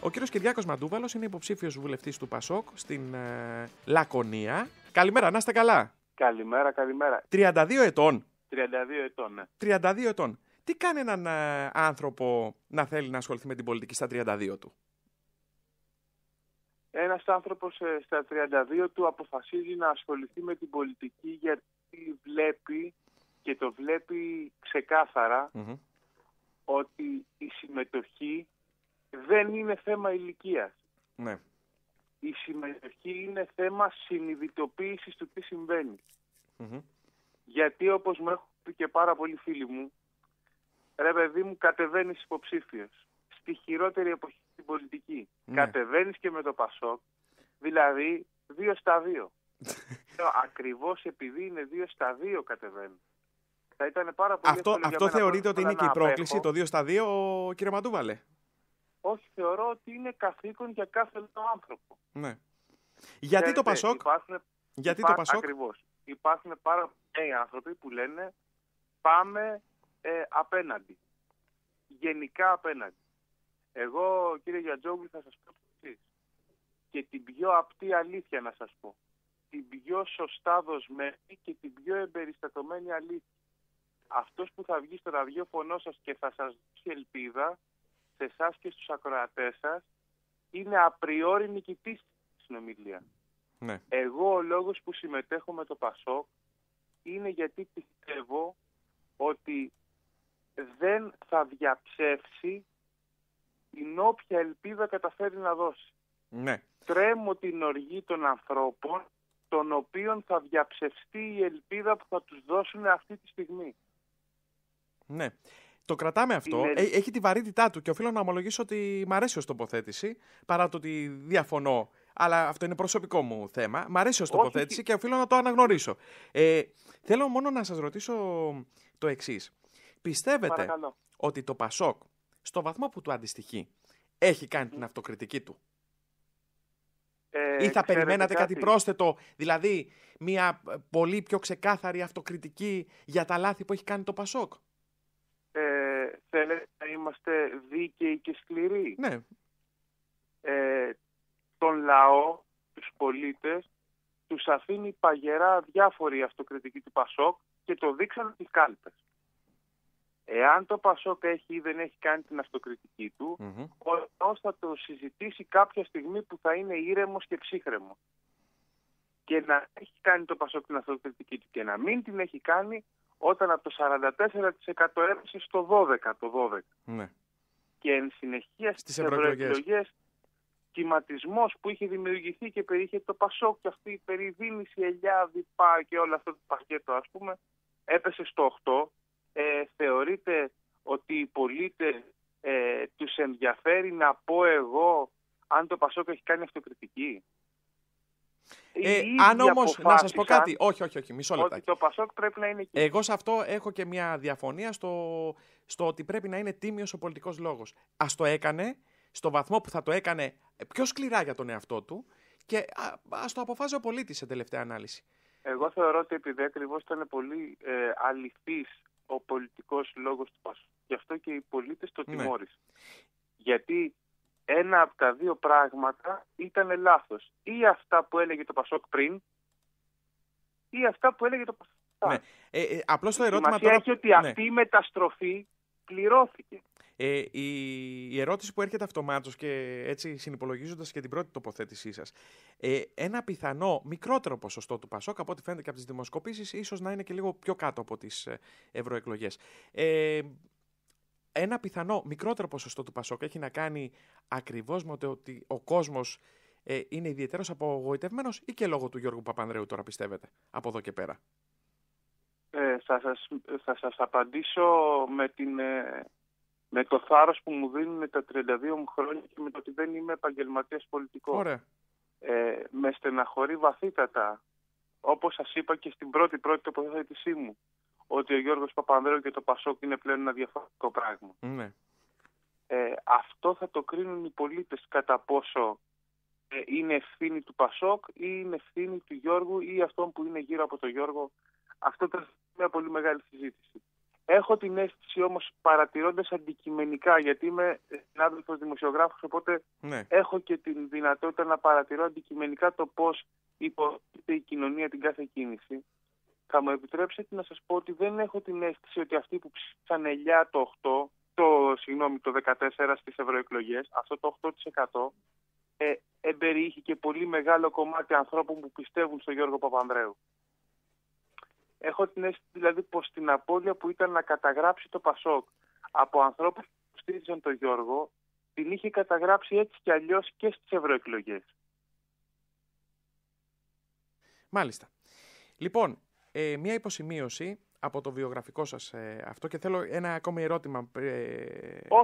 Ο κύριος Κυριάκος Μαντούβαλος είναι υποψήφιος βουλευτής του ΠΑΣΟΚ στην Λακωνία. Καλημέρα, να είστε καλά. Καλημέρα. 32 ετών. 32 ετών, ναι. 32 ετών. Τι κάνει έναν άνθρωπο να θέλει να ασχοληθεί με την πολιτική στα 32 του? Ένας άνθρωπος στα 32 του αποφασίζει να ασχοληθεί με την πολιτική γιατί βλέπει και το βλέπει ξεκάθαρα ότι η συμμετοχή δεν είναι θέμα ηλικίας. Ναι. Η συμμετοχή είναι θέμα συνειδητοποίησης του τι συμβαίνει. Γιατί όπως μου έχουν πει και πάρα πολλοί φίλοι μου, ρε παιδί μου, κατεβαίνεις υποψήφιος στη χειρότερη εποχή στην πολιτική. Ναι. Κατεβαίνεις και με το ΠΑΣΟΚ, δηλαδή 2 στα 2. Ακριβώς επειδή είναι 2 στα 2 κατεβαίνουν. Θα ήταν πάρα πολύ αυτό θεωρείτε ότι είναι και η πρόκληση, το 2 στα 2, κύριε Μαντούβαλε? Όχι, θεωρώ ότι είναι καθήκον για κάθε άνθρωπο. Ναι. Γιατί το ΠΑΣΟΚ? Το ΠΑΣΟΚ? Ακριβώς. Υπάρχουν πάρα πολλοί άνθρωποι που λένε πάμε απέναντι. Γενικά απέναντι. Εγώ, κύριε Γιαντζόγλου, θα σας πω το εξής. Και την πιο απτή αλήθεια να σας πω. Την πιο σωστά δοσμένη και την πιο εμπεριστατωμένη αλήθεια. Αυτός που θα βγει στο ραδιόφωνο σας και θα σας δώσει ελπίδα σε εσάς και στους ακροατές σας είναι απριόρι νικητής στη συνομιλία. Ναι. Εγώ ο λόγος που συμμετέχω με το ΠΑΣΟΚ είναι γιατί πιστεύω ότι δεν θα διαψεύσει την όποια ελπίδα καταφέρει να δώσει. Ναι. Τρέμω την οργή των ανθρώπων των οποίων θα διαψευστεί η ελπίδα που θα τους δώσουν αυτή τη στιγμή. Ναι. Το κρατάμε αυτό. Έχει τη βαρύτητά του και οφείλω να ομολογήσω ότι μ' αρέσει ως τοποθέτηση, παρά το ότι διαφωνώ. Αλλά αυτό είναι προσωπικό μου θέμα. Μ' αρέσει ως τοποθέτηση και οφείλω να το αναγνωρίσω. Θέλω μόνο να σας ρωτήσω το εξής. Πιστεύετε ότι το ΠΑΣΟΚ, στο βαθμό που του αντιστοιχεί, έχει κάνει την αυτοκριτική του? Ή θα περιμένατε κάτι πρόσθετο, δηλαδή μια πολύ πιο ξεκάθαρη αυτοκριτική για τα λάθη που έχει κάνει το ΠΑΣΟΚ? Θέλετε να είμαστε δίκαιοι και σκληροί? Ναι. Τον λαό, τους πολίτες, τους αφήνει παγερά διάφορη αυτοκριτική του ΠΑΣΟΚ και το δείξαν στις κάλπες. Εάν το ΠΑΣΟΚ έχει ή δεν έχει κάνει την αυτοκριτική του, ο λαός θα το συζητήσει κάποια στιγμή που θα είναι ήρεμος και ψύχρεμος. Και να έχει κάνει το ΠΑΣΟΚ την αυτοκριτική του και να μην την έχει κάνει όταν από το 44% έπεσε στο 12%. Ναι. Και εν συνεχεία στις ευρωεκλογές κυματισμός που είχε δημιουργηθεί και περιείχε το ΠΑΣΟΚ και αυτή η περιδίνηση ελιά, διπά και όλο αυτό το πακέτο, ας πούμε, έπεσε στο 8%. Θεωρείτε ότι οι πολίτες τους ενδιαφέρει να πω εγώ αν το ΠΑΣΟΚ έχει κάνει αυτοκριτική? Αν όμως, να σας πω κάτι, όχι, μισό λεπτάκι. Ότι το ΠΑΣΟΚ πρέπει να είναι εκεί. Εγώ σε αυτό έχω και μια διαφωνία στο ότι πρέπει να είναι τίμιος ο πολιτικός λόγος. Ας το έκανε, στο βαθμό που θα το έκανε πιο σκληρά για τον εαυτό του και ας το αποφάζει ο πολίτης σε τελευταία ανάλυση. Εγώ θεωρώ ότι επειδή ακριβώς ήταν πολύ αληθής ο πολιτικός λόγος του ΠΑΣΟΚ, γι' αυτό και οι πολίτες το τιμώρησαν. Γιατί ένα από τα δύο πράγματα ήταν λάθος. Ή αυτά που έλεγε το ΠΑΣΟΚ πριν, ή αυτά που έλεγε το ΠΑΣΟΚ μετά. Ναι. Απλώς το ερώτημα τώρα έχει ότι αυτή η μεταστροφή πληρώθηκε. Η ερώτηση που έρχεται αυτομάτως και έτσι συνυπολογίζοντας και την πρώτη τοποθέτησή σας, ένα πιθανό μικρότερο ποσοστό του ΠΑΣΟΚ, από ό,τι φαίνεται και από τις δημοσκοπήσεις, ίσως να είναι και λίγο πιο κάτω από τις ευρωεκλογές. Ένα πιθανό μικρότερο ποσοστό του ΠΑΣΟΚ έχει να κάνει ακριβώς με το ότι ο κόσμος είναι ιδιαίτερος απογοητευμένος ή και λόγω του Γιώργου Παπανδρέου τώρα πιστεύετε, από εδώ και πέρα? Θα σας απαντήσω με το θάρρος που μου δίνουν τα 32 μου χρόνια και με το ότι δεν είμαι επαγγελματίας πολιτικός. Ωραία. Με στεναχωρεί βαθύτατα, όπως σας είπα και στην πρώτη τοποθέτησή μου, ότι ο Γιώργος Παπανδρέου και το ΠΑΣΟΚ είναι πλέον ένα διαφορετικό πράγμα. Ναι. Αυτό θα το κρίνουν οι πολίτες κατά πόσο είναι ευθύνη του ΠΑΣΟΚ ή είναι ευθύνη του Γιώργου ή αυτών που είναι γύρω από τον Γιώργο. Αυτό ήταν μια πολύ μεγάλη συζήτηση. Έχω την αίσθηση όμως, παρατηρώντας αντικειμενικά, γιατί είμαι συνάδελφος δημοσιογράφος, οπότε έχω και την δυνατότητα να παρατηρώ αντικειμενικά το πώς υποτίθεται η κοινωνία την κάθε κίνηση. Θα μου επιτρέψετε να σας πω ότι δεν έχω την αίσθηση ότι αυτοί που ψήφισαν 9 το 14 στις ευρωεκλογές, αυτό το 8%, εμπεριείχε και πολύ μεγάλο κομμάτι ανθρώπων που πιστεύουν στον Γιώργο Παπανδρέου. Έχω την αίσθηση δηλαδή πως την απώλεια που ήταν να καταγράψει το Πασόκ από ανθρώπους που στήριζαν τον Γιώργο, την είχε καταγράψει έτσι κι αλλιώς και στις ευρωεκλογές. Μάλιστα. Λοιπόν, μια υποσημείωση από το βιογραφικό σας αυτό και θέλω ένα ακόμη ερώτημα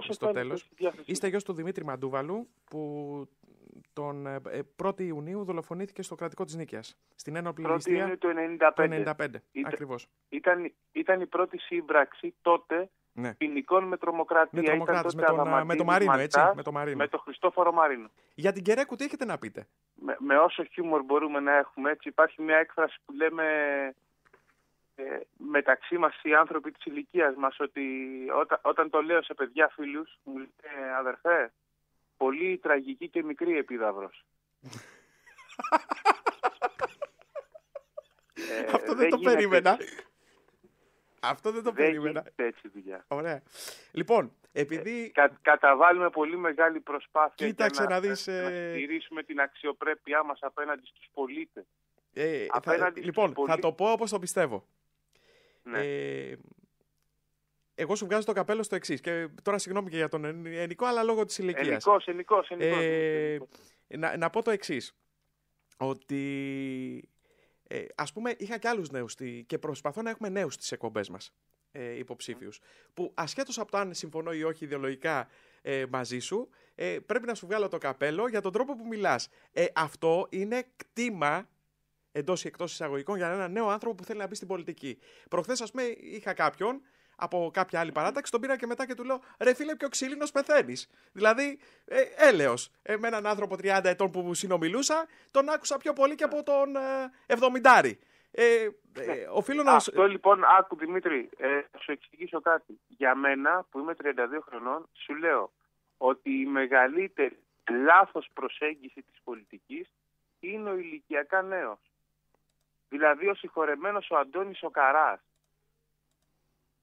στο τέλος. Είστε γιος του Δημήτρη Μαντούβαλου που τον 1η Ιουνίου δολοφονήθηκε στο κρατικό της Νίκαιας. Στην ένοπλη ληστεία του 1995. Ακριβώς. Ήταν η πρώτη σύμπραξη τότε ποινικών με τρομοκρατία. Με το Μαρίνο, έτσι. Με τον Χριστόφορο Μαρίνο. Για την Κεραίκου τι έχετε να πείτε? Με όσο χιούμορ μπορούμε να έχουμε, έτσι. Υπάρχει μια έκφραση που λέμε μεταξύ μας οι άνθρωποι της ηλικίας μας, ότι όταν το λέω σε παιδιά φίλους, μου λένε αδερφέ, πολύ τραγική και μικρή επίδαυρος. Αυτό δεν το περίμενα. Αυτό δεν το περίμενα. Δεν γίνεται έτσι δουλειά. Ωραία. Λοιπόν, επειδή καταβάλουμε πολύ μεγάλη προσπάθεια κοίταξε για να στηρίσουμε την αξιοπρέπειά μας απέναντι στους πολίτες. Λοιπόν, θα το πω όπως το πιστεύω. Ναι. Εγώ σου βγάζω το καπέλο στο εξής. Και τώρα συγγνώμη και για τον Ενικό, αλλά λόγω της ηλικίας. Ενικός. Να πω το εξής. Ότι ας πούμε είχα και άλλους νέους και προσπαθώ να έχουμε νέους στις εκπομπές μας υποψήφιους. Που ασχέτως από το αν συμφωνώ ή όχι ιδεολογικά μαζί σου, πρέπει να σου βγάλω το καπέλο για τον τρόπο που μιλάς. Αυτό είναι κτήμα εντός ή εκτός εισαγωγικών για έναν νέο άνθρωπο που θέλει να μπει στην πολιτική. Προχθές, ας πούμε, είχα κάποιον από κάποια άλλη παράταξη, τον πήρα και μετά και του λέω: ρε φίλε, πιο ξύλινος πεθαίνεις. Δηλαδή, έλεος. Με έναν άνθρωπο 30 ετών που συνομιλούσα, τον άκουσα πιο πολύ και από τον 70. Οφείλω να... Αυτό λοιπόν, άκου Δημήτρη, θα σου εξηγήσω κάτι. Για μένα, που είμαι 32 χρονών, σου λέω ότι η μεγαλύτερη λάθος προσέγγιση της πολιτικής είναι ο ηλικιακά νέος. Δηλαδή ο συγχωρεμένος ο Αντώνης ο Καράς.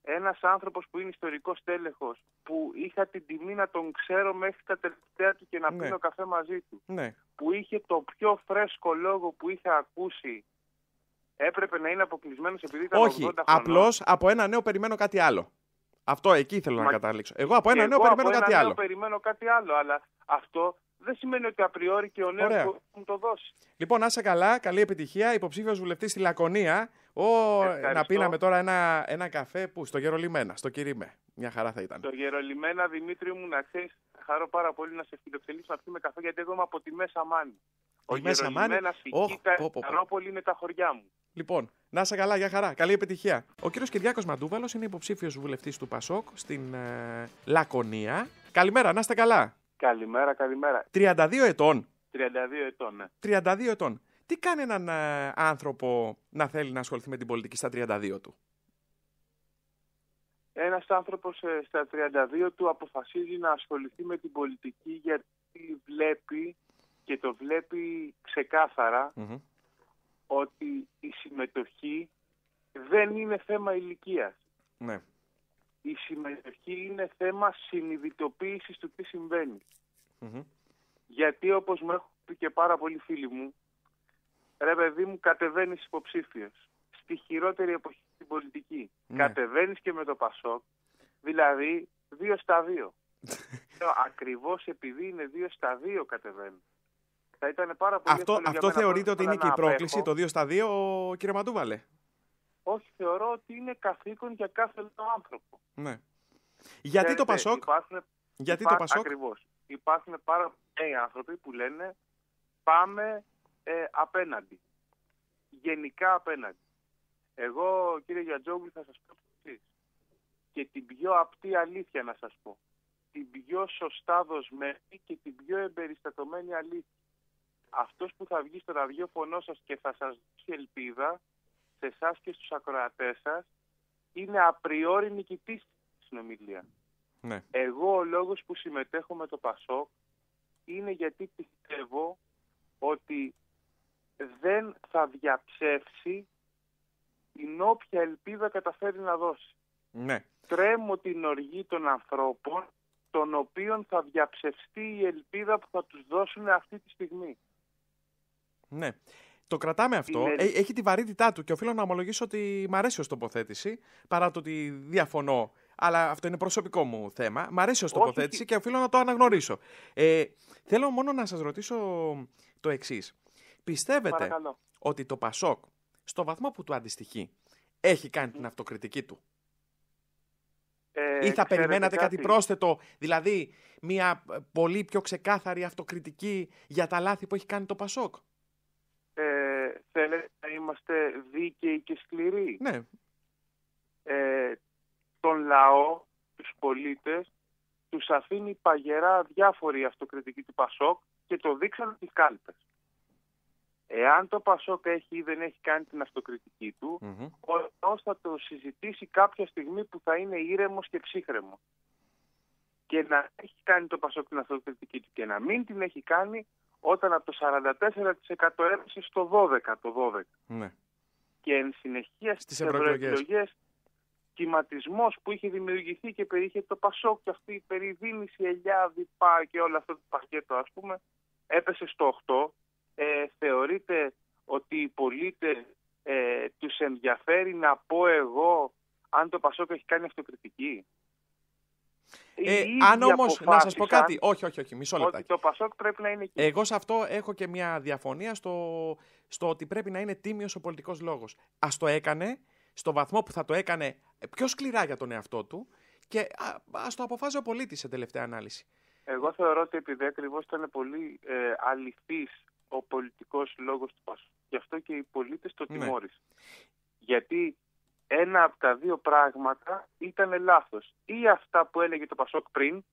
Ένας άνθρωπος που είναι ιστορικός τέλεχος, που είχα την τιμή να τον ξέρω μέχρι τα τελευταία του και να πίνω καφέ μαζί του. Ναι. Που είχε το πιο φρέσκο λόγο που είχα ακούσει. Έπρεπε να είναι αποκλεισμένος επειδή ήταν 80 χρονών. Απλώς από ένα νέο περιμένω κάτι άλλο. Αυτό εκεί θέλω να καταλήξω. Εγώ από ένα νέο περιμένω κάτι άλλο. Περιμένω κάτι άλλο, αλλά αυτό δεν σημαίνει ότι απριόρι και ο νέος μπορεί να μου το δώσει. Λοιπόν, να είσαι καλά, καλή επιτυχία. Υποψήφιος βουλευτής στη Λακωνία. Να πίναμε τώρα ένα καφέ που στο Γερολιμένα, στο Κυρίμε. Μια χαρά θα ήταν. Στο Γερολιμένα, Δημήτρη μου, να ξέρεις, χαρώ πάρα πολύ να σε φιλοξενήσω να πιούμε καφέ, γιατί εγώ είμαι από τη Μέσα Μάνη. Ο Γερολιμένας, η Κίτα, η Καρόπολη είναι τα χωριά μου. Λοιπόν, να είσαι καλά, για χαρά. Καλή επιτυχία. Ο κύριος Κυριάκος Μαντούβαλος είναι υποψήφιος βουλευτής του Πασόκ στην Λακωνία. Καλημέρα, να είστε καλά. Καλημέρα. 32 ετών. 32 ετών, ναι. 32 ετών. Τι κάνει έναν άνθρωπο να θέλει να ασχοληθεί με την πολιτική στα 32 του? Ένας άνθρωπος στα 32 του αποφασίζει να ασχοληθεί με την πολιτική γιατί βλέπει και το βλέπει ξεκάθαρα ότι η συμμετοχή δεν είναι θέμα ηλικίας. Ναι. Η συμμετοχή είναι θέμα συνειδητοποίησης του τι συμβαίνει. Γιατί όπως μου έχουν πει και πάρα πολλοί φίλοι μου, ρε παιδί μου, κατεβαίνεις υποψήφιος στη χειρότερη εποχή στην πολιτική. Κατεβαίνεις και με το Πασόκ, δηλαδή 2 στα 2. Ακριβώς επειδή είναι 2 στα 2 κατεβαίνουν. Θα ήταν πάρα πολύ αυτό θεωρείτε ότι είναι και η πρόκληση, το 2 στα 2, κύριε Μαντούβαλε? Όχι, θεωρώ ότι είναι καθήκον για κάθε άνθρωπο. Ναι. Γιατί το Πασόκ? Το Πασόκ? Ακριβώς. Υπάρχουν πάρα πολλοί άνθρωποι που λένε πάμε απέναντι. Γενικά απέναντι. Εγώ, κύριε Γιατζόγλου, θα σας πω το εξής. Και την πιο απτή αλήθεια να σας πω. Την πιο σωστά δοσμένη και την πιο εμπεριστατωμένη αλήθεια. Αυτός που θα βγει στο ραδιόφωνο σας και θα σας δώσει ελπίδα σε εσάς και στους ακροατές σας, είναι απριόρι νικητής στη συνομιλία. Ναι. Εγώ ο λόγος που συμμετέχω με το ΠΑΣΟΚ είναι γιατί πιστεύω ότι δεν θα διαψεύσει την όποια ελπίδα καταφέρει να δώσει. Ναι. Τρέμω την οργή των ανθρώπων, των οποίων θα διαψευστεί η ελπίδα που θα τους δώσουν αυτή τη στιγμή. Ναι. Το κρατάμε αυτό. Έχει τη βαρύτητά του και οφείλω να ομολογήσω ότι μ' αρέσει ως τοποθέτηση, παρά το ότι διαφωνώ. Αλλά αυτό είναι προσωπικό μου θέμα. Μ' αρέσει ως τοποθέτηση και οφείλω να το αναγνωρίσω. Θέλω μόνο να σας ρωτήσω το εξής. Πιστεύετε ότι το ΠΑΣΟΚ, στο βαθμό που του αντιστοιχεί, έχει κάνει την αυτοκριτική του? Ή θα περιμένατε κάτι πρόσθετο, δηλαδή μια πολύ πιο ξεκάθαρη αυτοκριτική για τα λάθη που έχει κάνει το ΠΑΣΟΚ? Θέλετε να είμαστε δίκαιοι και σκληροί? Ναι. Τον λαό, τους πολίτες, τους αφήνει παγερά διάφορη αυτοκριτική του ΠΑΣΟΚ και το δείξαν στις κάλπες. Εάν το ΠΑΣΟΚ έχει ή δεν έχει κάνει την αυτοκριτική του, ο λαός θα το συζητήσει κάποια στιγμή που θα είναι ήρεμος και ψύχρεμος. Και να έχει κάνει το ΠΑΣΟΚ την αυτοκριτική του και να μην την έχει κάνει όταν από το 44% έπεσε στο 12%. Ναι. Και εν συνεχεία στις ευρωεκλογές, κυματισμός που είχε δημιουργηθεί και περιείχε το ΠΑΣΟΚ και αυτή η περιδίνηση, ελιά, διπά και όλο αυτό το πακέτο, ας πούμε, έπεσε στο 8%. Θεωρείτε ότι οι πολίτες τους ενδιαφέρει να πω εγώ αν το ΠΑΣΟΚ έχει κάνει αυτοκριτική? Αν όμως, να σας πω κάτι, όχι, μισό λεπτάκι. Ότι το ΠΑΣΟΚ πρέπει να είναι εκεί. Εγώ σε αυτό έχω και μια διαφωνία στο ότι πρέπει να είναι τίμιος ο πολιτικός λόγος. Ας το έκανε, στο βαθμό που θα το έκανε πιο σκληρά για τον εαυτό του και ας το αποφάζει ο πολίτης σε τελευταία ανάλυση. Εγώ θεωρώ ότι επειδή ακριβώς ήταν πολύ αληθής ο πολιτικός λόγος του ΠΑΣΟΚ, γι' αυτό και οι πολίτες το τιμώρησαν. Γιατί ένα από τα δύο πράγματα ήταν λάθος. Ή αυτά που έλεγε το ΠΑΣΟΚ πριν,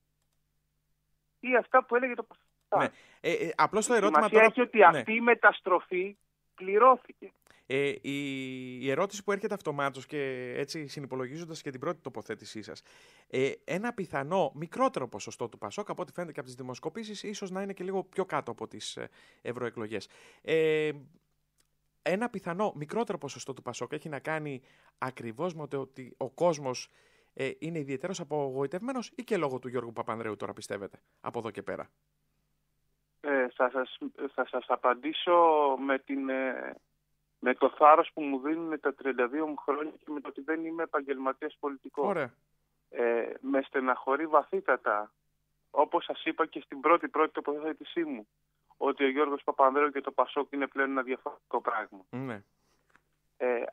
ή αυτά που έλεγε το ΠΑΣΟΚ. Ναι. Απλώς το ερώτημα τώρα έχει ότι αυτή η μεταστροφή πληρώθηκε. Η ερώτηση που έρχεται αυτομάτως και έτσι συνυπολογίζοντας και την πρώτη τοποθέτησή σας, ένα πιθανό μικρότερο ποσοστό του ΠΑΣΟΚ, από ό,τι φαίνεται και από τις δημοσκοπήσεις, ίσως να είναι και λίγο πιο κάτω από τις ευρωεκλογές. Ένα πιθανό μικρότερο ποσοστό του ΠΑΣΟΚ έχει να κάνει ακριβώς με το ότι ο κόσμος είναι ιδιαίτερος απογοητευμένος ή και λόγω του Γιώργου Παπανδρέου τώρα πιστεύετε, από εδώ και πέρα? Θα σας απαντήσω με το θάρρος που μου δίνουν τα 32 μου χρόνια και με το ότι δεν είμαι επαγγελματίας πολιτικός. Ωραία. Με στεναχωρεί βαθύτατα, όπως σας είπα και στην πρώτη τοποθέτησή μου, ότι ο Γιώργος Παπανδρέου και το ΠΑΣΟΚ είναι πλέον ένα διαφορετικό πράγμα. Ναι.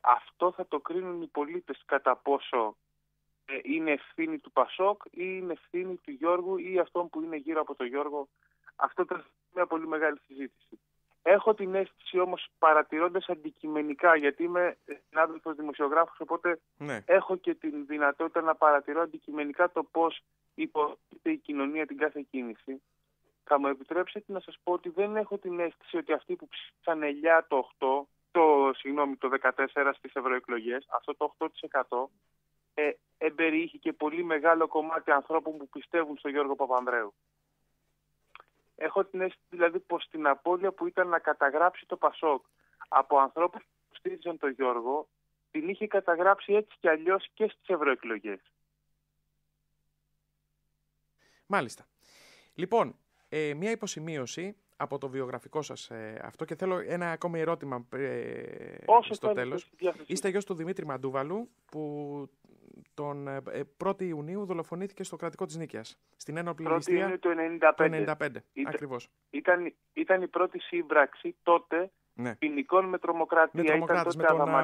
Αυτό θα το κρίνουν οι πολίτες κατά πόσο είναι ευθύνη του ΠΑΣΟΚ ή είναι ευθύνη του Γιώργου ή αυτών που είναι γύρω από τον Γιώργο. Αυτό ήταν μια πολύ μεγάλη συζήτηση. Έχω την αίσθηση όμως, παρατηρώντας αντικειμενικά, γιατί είμαι συνάδελφος δημοσιογράφος, οπότε έχω και την δυνατότητα να παρατηρώ αντικειμενικά το πώς υποτίθεται η κοινωνία την κάθε κίνηση. Θα μου επιτρέψετε να σας πω ότι δεν έχω την αίσθηση ότι αυτοί που ψήφισαν ελιά το 14 στις ευρωεκλογές, αυτό το 8%, εμπεριείχε και πολύ μεγάλο κομμάτι ανθρώπων που πιστεύουν στον Γιώργο Παπανδρέου. Έχω την αίσθηση δηλαδή πως την απώλεια που ήταν να καταγράψει το ΠΑΣΟΚ από ανθρώπους που στήριζαν τον Γιώργο, την είχε καταγράψει έτσι κι αλλιώς και στις ευρωεκλογές. Μάλιστα. Λοιπόν, μια υποσημείωση από το βιογραφικό σας αυτό και θέλω ένα ακόμη ερώτημα στο τέλος. Είστε γιος του Δημήτρη Μαντούβαλου που τον 1η Ιουνίου δολοφονήθηκε στο κρατικό της Νίκαιας. Στην ένοπλη ληστεία του 1995. Ακριβώς. Ήταν η πρώτη σύμπραξη τότε ποινικών με τρομοκρατία.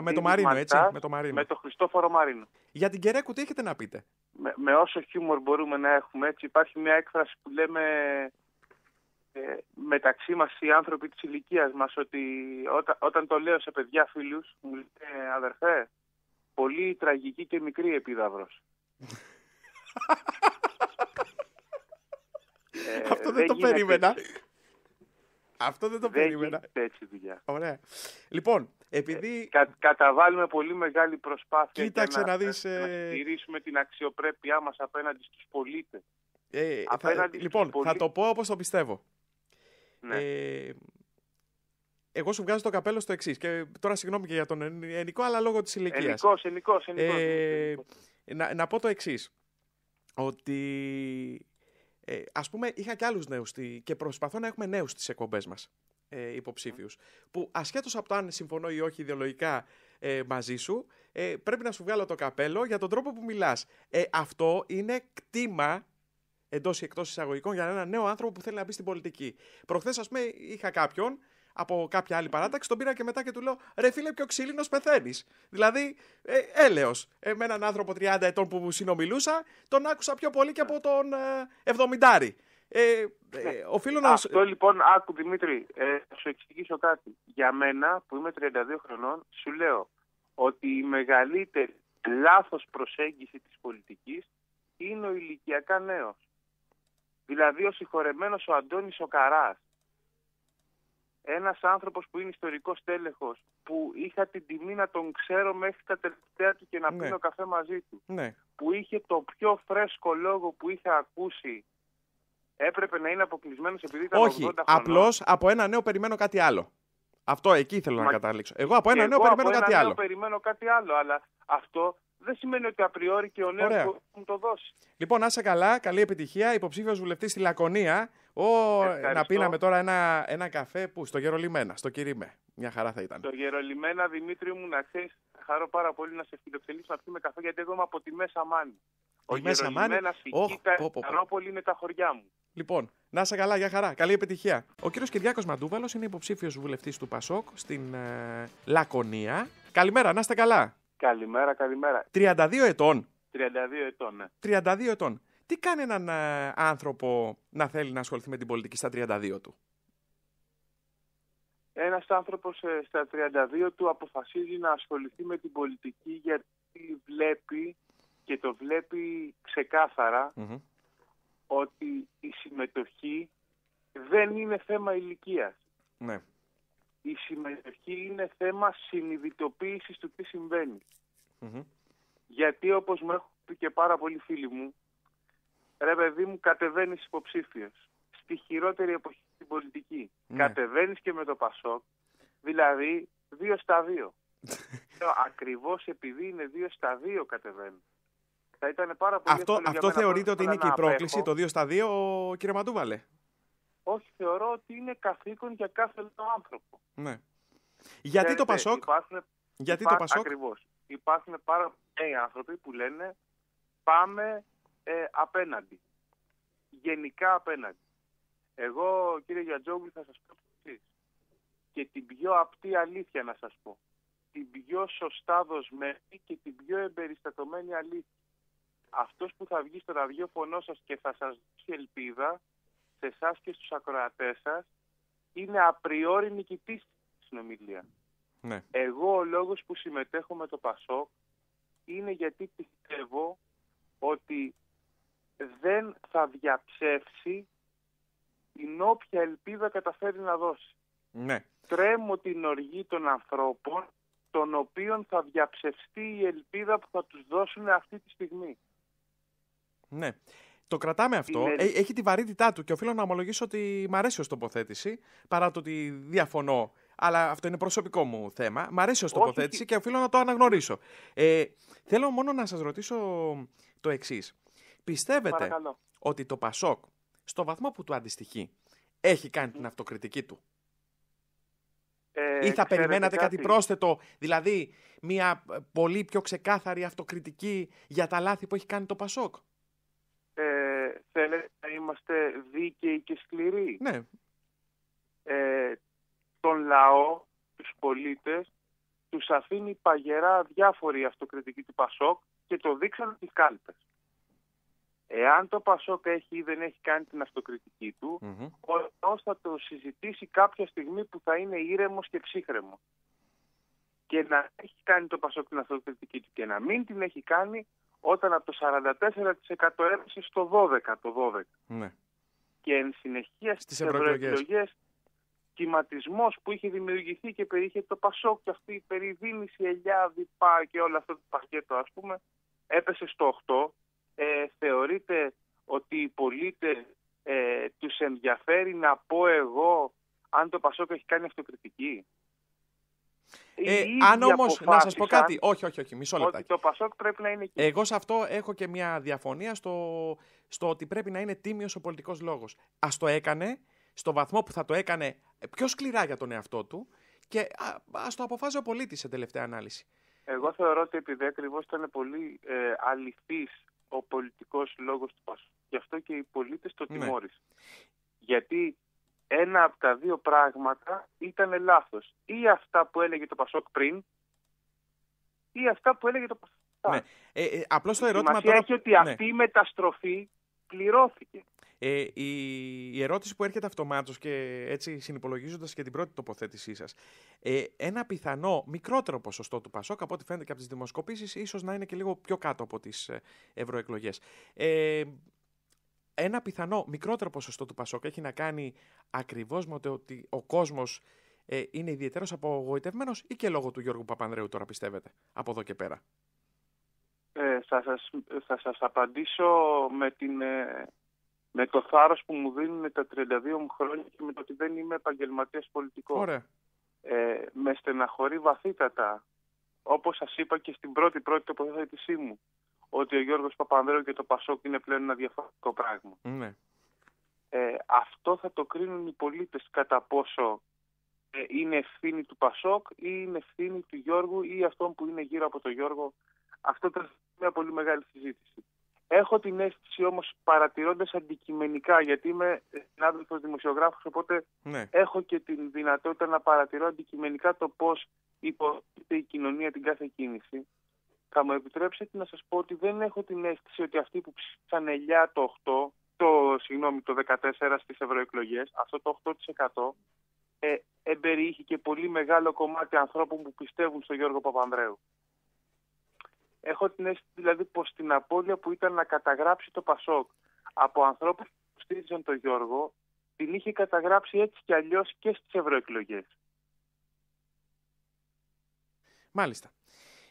Με το Μαρίνο, έτσι. Με τον Χριστόφορο Μαρίνο. Για την Κερέκου τι έχετε να πείτε? Με όσο χιούμορ μπορούμε να έχουμε, έτσι. Υπάρχει μια έκφραση που λέμε μεταξύ μας οι άνθρωποι της ηλικίας μας, ότι όταν το λέω σε παιδιά φίλους, μου λένε αδερφέ, πολύ τραγική και μικρή επίδαυρος. Αυτό δεν το περίμενα. Αυτό δεν το περίμενα. Έτσι δουλειά. Ωραία. Λοιπόν, επειδή... καταβάλουμε πολύ μεγάλη προσπάθεια Κοίταξε για να στηρίσουμε την αξιοπρέπειά μας απέναντι στους πολίτες. Λοιπόν, θα το πω όπως το πιστεύω. Ναι. Εγώ σου βγάζω το καπέλο στο εξής. Και τώρα συγγνώμη και για τον Ενικό, αλλά λόγω της ηλικίας. Ενικός. Να πω το εξής. Ότι ας πούμε είχα και άλλους νέους και προσπαθώ να έχουμε νέους στις εκπομπές μας υποψήφιους. Που ασχέτως από το αν συμφωνώ ή όχι ιδεολογικά μαζί σου, πρέπει να σου βγάλω το καπέλο για τον τρόπο που μιλάς. Αυτό είναι κτήμα εντός ή εκτός εισαγωγικών για έναν νέο άνθρωπο που θέλει να μπει στην πολιτική. Προχθές, ας πούμε, είχα κάποιον από κάποια άλλη παράταξη, τον πήρα και μετά και του λέω: ρε φίλε, πιο ξύλινος πεθαίνεις. Δηλαδή, έλεος. Με έναν άνθρωπο 30 ετών που συνομιλούσα, τον άκουσα πιο πολύ και από τον 70. Οφείλω να... Αυτό λοιπόν, άκου Δημήτρη, θα σου εξηγήσω κάτι. Για μένα, που είμαι 32 χρονών, σου λέω ότι η μεγαλύτερη λάθος προσέγγιση της πολιτικής είναι ο ηλικιακά νέος. Δηλαδή ο συγχωρεμένος ο Αντώνης ο Καράς. Ένας άνθρωπος που είναι ιστορικός τέλεχος, που είχα την τιμή να τον ξέρω μέχρι τα τελευταία του και να πίνω καφέ μαζί του. Ναι. Που είχε το πιο φρέσκο λόγο που είχα ακούσει. Έπρεπε να είναι αποκλεισμένος επειδή ήταν 80 χρονών. Απλώς από ένα νέο περιμένω κάτι άλλο. Αυτό εκεί θέλω να καταλήξω. Εγώ από ένα νέο περιμένω κάτι άλλο. Περιμένω κάτι άλλο, αλλά αυτό δεν σημαίνει ότι απριόρι και ο νέος μπορεί να μου το δώσει. Λοιπόν, να είσαι καλά, καλή επιτυχία. Υποψήφιος βουλευτής στη Λακωνία. Να πίναμε τώρα ένα καφέ που στο Γερολιμένα, στο Κυρίμε. Μια χαρά θα ήταν. Στο Γερολιμένα, Δημήτρη μου, να ξέρεις, χαρώ πάρα πολύ να σε φιλοξενήσω να πιούμε καφέ, γιατί εγώ είμαι από τη Μέσα Μάνη. Ο Γερολιμένας, η Κίτα, η Καρόπολη είναι τα χωριά μου. Λοιπόν, να είσαι καλά, για χαρά. Καλή επιτυχία. Ο κύριος Κυριάκος Μαντούβαλος είναι υποψήφιος βουλευτής του ΠΑΣΟΚ στην Λακωνία. Καλημέρα, να είστε καλά. Καλημέρα. 32 ετών. 32 ετών, ναι. 32 ετών. Τι κάνει έναν άνθρωπο να θέλει να ασχοληθεί με την πολιτική στα 32 του? Ένας άνθρωπος στα 32 του αποφασίζει να ασχοληθεί με την πολιτική γιατί βλέπει και το βλέπει ξεκάθαρα ότι η συμμετοχή δεν είναι θέμα ηλικίας. Ναι. Η συμμετοχή είναι θέμα συνειδητοποίησης του τι συμβαίνει. Γιατί όπως μου έχουν πει και πάρα πολλοί φίλοι μου, ρε παιδί μου, κατεβαίνεις υποψήφιος στη χειρότερη εποχή στην πολιτική. Κατεβαίνεις και με το ΠΑΣΟΚ, δηλαδή 2 στα 2. Ακριβώς επειδή είναι 2 στα 2 κατεβαίνουν. Θα ήταν πάρα πολύ αυτό θεωρείτε ότι είναι και η πρόκληση, το 2 στα 2, κύριε Μαντούβαλε? Όχι, θεωρώ ότι είναι καθήκον για κάθε άνθρωπο. Ναι. Γιατί το ΠΑΣΟΚ? Ακριβώς. Υπάρχουν πάρα πολλοί άνθρωποι που λένε πάμε απέναντι. Γενικά απέναντι. Εγώ, κύριε Γιατζόγλου, θα σας πω το εξής. Και την πιο απτή αλήθεια να σας πω. Την πιο σωστά δοσμένη και την πιο εμπεριστατωμένη αλήθεια. Αυτός που θα βγει στο ραδιόφωνο σας και θα σας δώσει ελπίδα σε εσάς και στους ακροατές σας είναι απριόρι νικητής στη συνομιλία. Ναι. Εγώ ο λόγος που συμμετέχω με το ΠΑΣΟΚ είναι γιατί πιστεύω ότι δεν θα διαψεύσει την όποια ελπίδα καταφέρει να δώσει. Ναι. Τρέμω την οργή των ανθρώπων των οποίων θα διαψευστεί η ελπίδα που θα τους δώσουν αυτή τη στιγμή. Ναι. Το κρατάμε αυτό. Έχει τη βαρύτητά του και οφείλω να ομολογήσω ότι μ' αρέσει ως τοποθέτηση, παρά το ότι διαφωνώ. Αλλά αυτό είναι προσωπικό μου θέμα. Μ' αρέσει ως τοποθέτηση και οφείλω να το αναγνωρίσω. Θέλω μόνο να σας ρωτήσω το εξής. Πιστεύετε ότι το ΠΑΣΟΚ, στο βαθμό που του αντιστοιχεί, έχει κάνει την αυτοκριτική του? Ή θα περιμένατε κάτι πρόσθετο, δηλαδή μια πολύ πιο ξεκάθαρη αυτοκριτική για τα λάθη που έχει κάνει το ΠΑΣΟΚ? Θέλετε να είμαστε δίκαιοι και σκληροί? Ναι. Τον λαό, τους πολίτες, τους αφήνει παγερά διάφορη αυτοκριτική του ΠΑΣΟΚ και το δείξαν τις κάλπες. Εάν το ΠΑΣΟΚ έχει ή δεν έχει κάνει την αυτοκριτική του, ο λαός θα το συζητήσει κάποια στιγμή που θα είναι ήρεμος και ψύχρεμος. Και να έχει κάνει το ΠΑΣΟΚ την αυτοκριτική του και να μην την έχει κάνει όταν από το 44% έπεσε στο 12%. Ναι. Και εν συνεχεία στις ευρωεκλογές σχηματισμός που είχε δημιουργηθεί και περιείχε το Πασόκ και αυτή η περιδίνηση, ελιά, διπά και όλο αυτό το πακέτο, ας πούμε, έπεσε στο 8. Θεωρείται ότι οι πολίτες τους ενδιαφέρει να πω εγώ αν το Πασόκ έχει κάνει αυτοκριτική? Αν όμως, να σας πω κάτι, όχι, μισό λεπτάκι. Ότι το Πασόκ πρέπει να είναι εκεί. Εγώ σε αυτό έχω και μια διαφωνία στο ότι πρέπει να είναι τίμιος ο πολιτικός λόγος. Ας το έκανε στο βαθμό που θα το έκανε πιο σκληρά για τον εαυτό του και ας το αποφάζει ο πολίτης σε τελευταία ανάλυση. Εγώ θεωρώ ότι επειδή ακριβώς ήταν πολύ αληθής ο πολιτικός λόγος του Πασόκ, γι' αυτό και οι πολίτες το τιμώρησαν. Γιατί ένα από τα δύο πράγματα ήταν λάθος. Ή αυτά που έλεγε το Πασόκ πριν, ή αυτά που έλεγε το Πασόκ. Ναι. Απλώς το ερώτημα τώρα έχει ότι αυτή η μεταστροφή πληρώθηκε. Η ερώτηση που έρχεται αυτομάτως και έτσι συνυπολογίζοντας και την πρώτη τοποθέτησή σας, ένα πιθανό μικρότερο ποσοστό του Πασόκ, από ό,τι φαίνεται και από τις δημοσκοπήσεις, ίσως να είναι και λίγο πιο κάτω από τις ευρωεκλογές. Ένα πιθανό μικρότερο ποσοστό του Πασόκ έχει να κάνει ακριβώς με το ότι ο κόσμος είναι ιδιαίτερος απογοητευμένος ή και λόγω του Γιώργου Παπανδρέου τώρα πιστεύετε, από εδώ και πέρα? Θα σας απαντήσω με το θάρρος που μου δίνουν τα 32 μου χρόνια και με το ότι δεν είμαι επαγγελματίας πολιτικός. Ωραία. Με στεναχωρεί βαθύτατα, όπως σας είπα και στην πρώτη τοποθέτησή μου, ότι ο Γιώργος Παπανδρέου και το Πασόκ είναι πλέον ένα διαφορετικό πράγμα. Ναι. Αυτό θα το κρίνουν οι πολίτες κατά πόσο είναι ευθύνη του Πασόκ ή είναι ευθύνη του Γιώργου ή αυτών που είναι γύρω από τον Γιώργο. Αυτό ήταν μια πολύ μεγάλη συζήτηση. Έχω την αίσθηση όμως, παρατηρώντας αντικειμενικά, γιατί είμαι συνάδελφος δημοσιογράφος, οπότε έχω και την δυνατότητα να παρατηρώ αντικειμενικά το πώς υποτίθεται η κοινωνία την κάθε κίνηση. Θα μου επιτρέψετε να σας πω ότι δεν έχω την αίσθηση ότι αυτοί που ψήφισαν ελιά το 14 στις ευρωεκλογές, αυτό το 8%, εμπεριείχε και πολύ μεγάλο κομμάτι ανθρώπων που πιστεύουν στον Γιώργο Παπανδρέου. Έχω την αίσθηση δηλαδή πως την απώλεια που ήταν να καταγράψει το Πασόκ από ανθρώπους που στήριζαν τον Γιώργο, την είχε καταγράψει έτσι κι αλλιώς και στις ευρωεκλογές. Μάλιστα.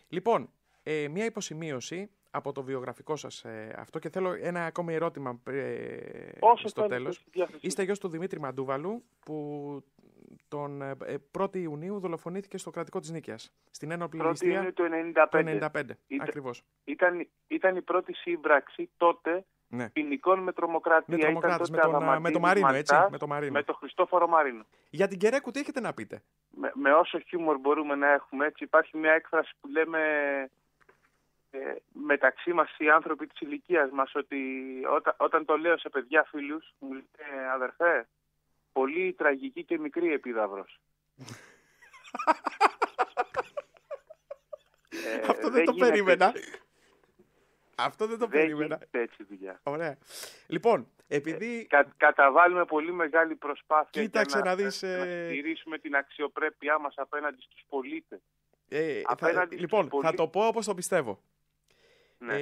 Λοιπόν, μια υποσημείωση από το βιογραφικό σας αυτό και θέλω ένα ακόμη ερώτημα στο τέλος. Είστε γιος του Δημήτρη Μαντούβαλου που τον 1η Ιουνίου δολοφονήθηκε στο κρατικό της Νίκαιας. Στην ένοπλη ληστεία του 1995. Ακριβώς. Ήταν η πρώτη σύμπραξη τότε ποινικών με τρομοκρατία. Με το Μαρίνο, έτσι. Με το Χριστόφορο Μαρίνο. Για την Κεραίκου τι έχετε να πείτε? Με όσο χιούμορ μπορούμε να έχουμε, έτσι. Υπάρχει μια έκφραση που λέμε μεταξύ μας οι άνθρωποι της ηλικίας μας, ότι όταν το λέω σε παιδιά φίλους, μου λένε αδερφέ, πολύ τραγική και μικρή επίδαυρος. Αυτό δεν το περίμενα. Αυτό δεν το περίμενα. Δεν γίνεται έτσι δουλειά. Ωραία. Λοιπόν, επειδή καταβάλουμε πολύ μεγάλη προσπάθεια για να στηρίσουμε την αξιοπρέπειά μας απέναντι στους πολίτες. Λοιπόν, θα το πω όπως το πιστεύω. Ναι.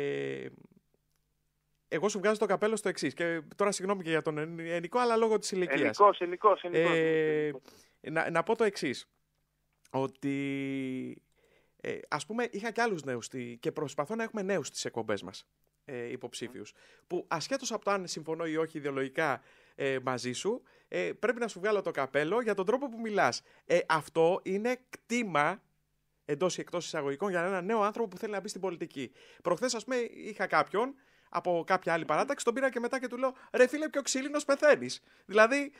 Εγώ σου βγάζω το καπέλο στο εξής. Και τώρα συγγνώμη και για τον Ενικό, αλλά λόγω της ηλικίας. Ενικός. Να πω το εξής. Ότι ας πούμε είχα και άλλους νέους και προσπαθώ να έχουμε νέους στις εκπομπές μας υποψήφιους. Που ασχέτως από το αν συμφωνώ ή όχι ιδεολογικά μαζί σου, πρέπει να σου βγάλω το καπέλο για τον τρόπο που μιλάς. Αυτό είναι κτήμα εντός ή εκτός εισαγωγικών για έναν νέο άνθρωπο που θέλει να μπει στην πολιτική. Προχθές, ας πούμε, είχα κάποιον από κάποια άλλη παράταξη, τον πήρα και μετά και του λέω: ρε φίλε, πιο ξύλινος πεθαίνεις. Δηλαδή,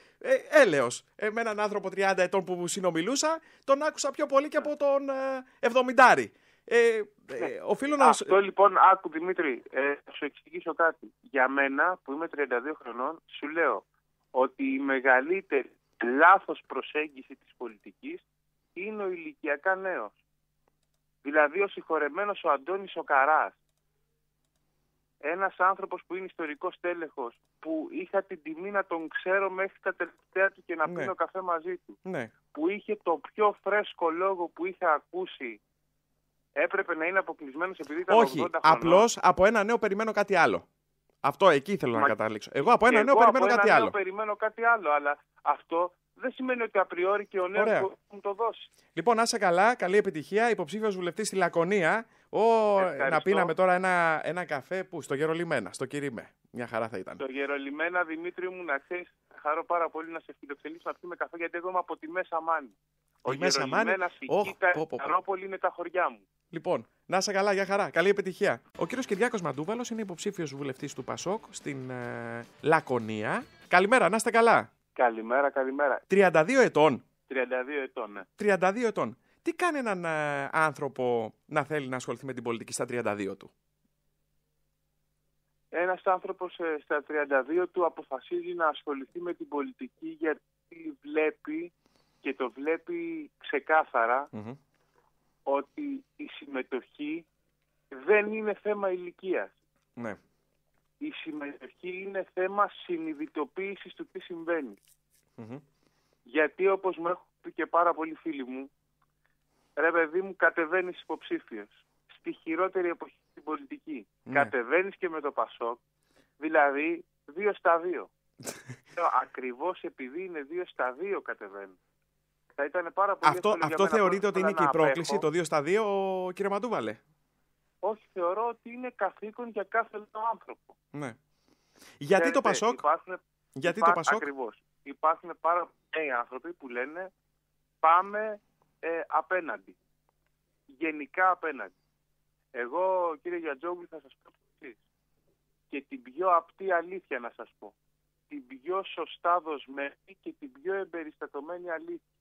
έλεος. Με έναν άνθρωπο 30 ετών που συνομιλούσα, τον άκουσα πιο πολύ και από τον 70. Οφείλω να... Αυτό λοιπόν, άκου Δημήτρη, θα σου εξηγήσω κάτι. Για μένα, που είμαι 32 χρονών, σου λέω ότι η μεγαλύτερη λάθος προσέγγιση της πολιτικής είναι ο ηλικιακά νέος. Δηλαδή ο συγχωρεμένος ο Αντώνης ο Καράς. Ένας άνθρωπος που είναι ιστορικός τέλεχος, που είχα την τιμή να τον ξέρω μέχρι τα τελευταία του και να πίνω καφέ μαζί του. Ναι. Που είχε το πιο φρέσκο λόγο που είχα ακούσει. Έπρεπε να είναι αποκλεισμένος επειδή ήταν 80 χρονών. Απλώς από ένα νέο περιμένω κάτι άλλο. Αυτό εκεί θέλω να καταλήξω. Εγώ από ένα νέο περιμένω κάτι άλλο. Περιμένω κάτι άλλο, αλλά αυτό δεν σημαίνει ότι απριόρι και ο νέος μπορεί να μου το δώσει. Λοιπόν, να είσαι καλά, καλή επιτυχία. Υποψήφιος βουλευτής στη Λακωνία. Να πίναμε τώρα ένα καφέ που στο Γερολιμένα, στο Κυρίμε. Μια χαρά θα ήταν. Στο Γερολιμένα, Δημήτρη μου, να ξέρεις, χαρώ πάρα πολύ να σε φιλοξενήσω να πιούμε καφέ, γιατί εγώ είμαι από τη Μέσα Μάνη. Ο Γερολιμένας, η Κίτα, η Καρόπολη είναι τα χωριά μου. Λοιπόν, να είσαι καλά, για χαρά. Καλή επιτυχία. Ο κύριος Κυριάκος Μαντούβαλος είναι υποψήφιος βουλευτής του ΠΑΣΟΚ στην Λακωνία. Καλημέρα, να είστε καλά. Καλημέρα. 32 ετών. 32 ετών, ναι. 32 ετών. Τι κάνει έναν άνθρωπο να θέλει να ασχοληθεί με την πολιτική στα 32 του? Ένας άνθρωπος στα 32 του αποφασίζει να ασχοληθεί με την πολιτική γιατί βλέπει και το βλέπει ξεκάθαρα ότι η συμμετοχή δεν είναι θέμα ηλικίας. Ναι. Η συμμετοχή είναι θέμα συνειδητοποίησης του τι συμβαίνει. Γιατί όπως μου έχουν πει και πάρα πολλοί φίλοι μου, ρε παιδί μου, κατεβαίνεις υποψήφιος στη χειρότερη εποχή στην πολιτική. Ναι. Κατεβαίνεις και με το ΠΑΣΟΚ, δηλαδή 2 στα 2. Ακριβώς επειδή είναι 2 στα 2 κατεβαίνουν. Θα ήταν πάρα πολύ αυτό θεωρείτε ότι είναι και η πρόκληση, το 2 στα 2, κύριε Μαντούβαλε? Όχι, θεωρώ ότι είναι καθήκον για κάθε άνθρωπο. Ναι. Γιατί το ΠΑΣΟΚ? Ακριβώς. Υπάρχουν πάρα πολλοί άνθρωποι που λένε πάμε απέναντι. Γενικά απέναντι. Εγώ, κύριε Γιαντζόγλου, θα σας πω το εξής. Και την πιο απτή αλήθεια να σας πω. Την πιο σωστά δοσμένη και την πιο εμπεριστατωμένη αλήθεια.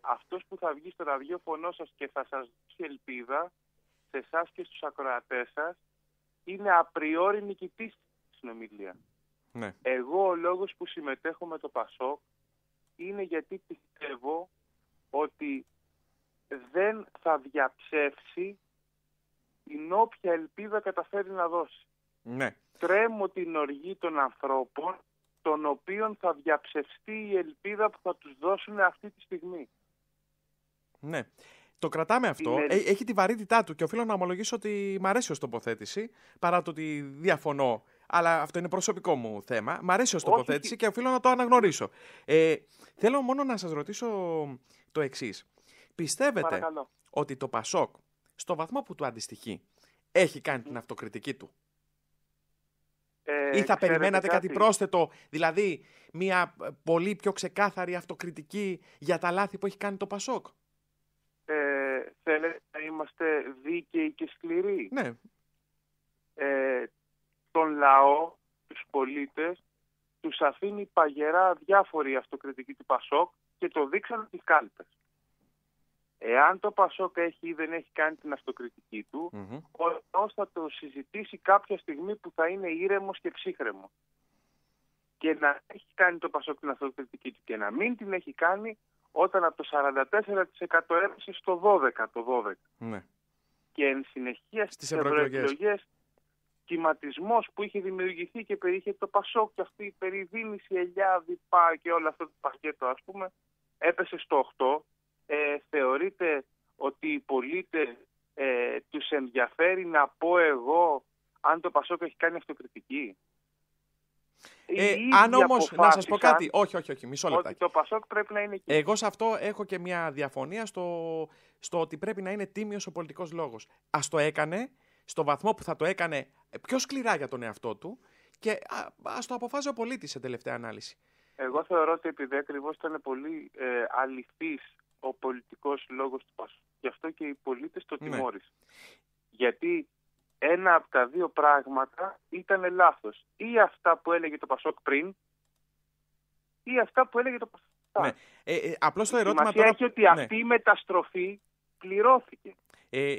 Αυτός που θα βγει στο ραδιόφωνο σας και θα σας δώσει ελπίδα σε εσάς και στους ακροατές σας είναι απριόρι νικητής στη συνομιλία. Ναι. Εγώ ο λόγος που συμμετέχω με το ΠΑΣΟΚ είναι γιατί πιστεύω ότι δεν θα διαψεύσει την όποια ελπίδα καταφέρει να δώσει. Ναι. Τρέμω την οργή των ανθρώπων των οποίων θα διαψευστεί η ελπίδα που θα τους δώσουν αυτή τη στιγμή. Ναι. Το κρατάμε αυτό. Έχει τη βαρύτητά του και οφείλω να ομολογήσω ότι μ' αρέσει ως τοποθέτηση, παρά το ότι διαφωνώ. Αλλά αυτό είναι προσωπικό μου θέμα. Μ' αρέσει ως τοποθέτηση και οφείλω να το αναγνωρίσω. Θέλω μόνο να σας ρωτήσω το εξής. Πιστεύετε ότι το ΠΑΣΟΚ, στο βαθμό που του αντιστοιχεί, έχει κάνει την αυτοκριτική του? Ή θα περιμένατε κάτι πρόσθετο, δηλαδή μια πολύ πιο ξεκάθαρη αυτοκριτική για τα λάθη που έχει κάνει το ΠΑΣΟΚ? Θέλετε να είμαστε δίκαιοι και σκληροί? Ναι. Τον λαό, τους πολίτες, τους αφήνει παγερά διάφορη αυτοκριτική του ΠΑΣΟΚ και το δείξαν τις κάλπες. Εάν το ΠΑΣΟΚ έχει ή δεν έχει κάνει την αυτοκριτική του, ο λαός θα το συζητήσει κάποια στιγμή που θα είναι ήρεμος και ψύχρεμος. Και να έχει κάνει το ΠΑΣΟΚ την αυτοκριτική του και να μην την έχει κάνει όταν από το 44% έπεσε στο 12%. Ναι. Και εν συνεχεία στις ευρωεκλογές κυματισμός που είχε δημιουργηθεί και περιείχε το ΠΑΣΟΚ και αυτή η περιδίνηση, ελιά, διπά και όλο αυτό το πακέτο, ας πούμε, έπεσε στο 8%. Θεωρείτε ότι οι πολίτες τους ενδιαφέρει να πω εγώ αν το ΠΑΣΟΚ έχει κάνει αυτοκριτική? Αν όμως, να σας πω κάτι, όχι, μισό λεπτάκι. Ότι το ΠΑΣΟΚ πρέπει να είναι εκεί. Εγώ σε αυτό έχω και μια διαφωνία στο ότι πρέπει να είναι τίμιος ο πολιτικός λόγος. Ας το έκανε στο βαθμό που θα το έκανε πιο σκληρά για τον εαυτό του και ας το αποφάζει ο πολίτης σε τελευταία ανάλυση. Εγώ θεωρώ ότι επειδή ακριβώς ήταν πολύ αληθής ο πολιτικός λόγος του ΠΑΣΟΚ, γι' αυτό και οι πολίτες το τιμώρησαν. Γιατί ένα από τα δύο πράγματα ήταν λάθος. Ή αυτά που έλεγε το ΠΑΣΟΚ πριν, ή αυτά που έλεγε το ΠΑΣΟΚ. Ναι. Απλώς το ερώτημα τώρα έχει ότι αυτή η μεταστροφή πληρώθηκε.